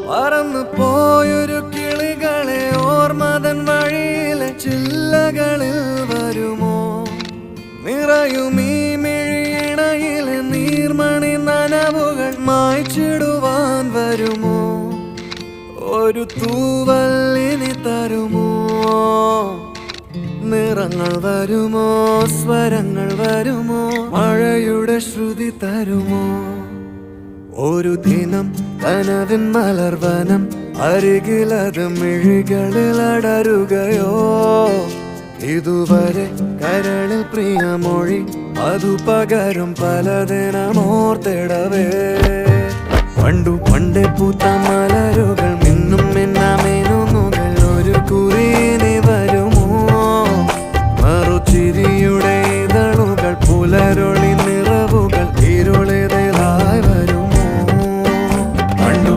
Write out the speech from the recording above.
പറന്നു പോയൊരു കിളികളെ ഓർമ്മതൻ വഴിയിലെ ചില്ലകളിൽ വരുമോ? നിറയും ഈ മിഴിയിണയിലെ നീർമണി നനവുകൾ മായ്ച്ചിടുവാൻ വരുമോ? ഒരു തൂവല്ലിനി തരുമോ? നിറങ്ങൾ വരുമോ? സ്വരങ്ങൾ വരുമോ? മഴയുടെ ശ്രുതി തരുമോ? ഒരു ദിനം കനവിൻ മലർവനം അരികിലത് മിഴികളിൽ അടരുകയോ? ഇതുവരെ കരളിൽ പ്രിയമൊഴി അതു പകരും പലതിനമോർത്തിടവേ. പണ്ടു പണ്ടേ പൂത്ത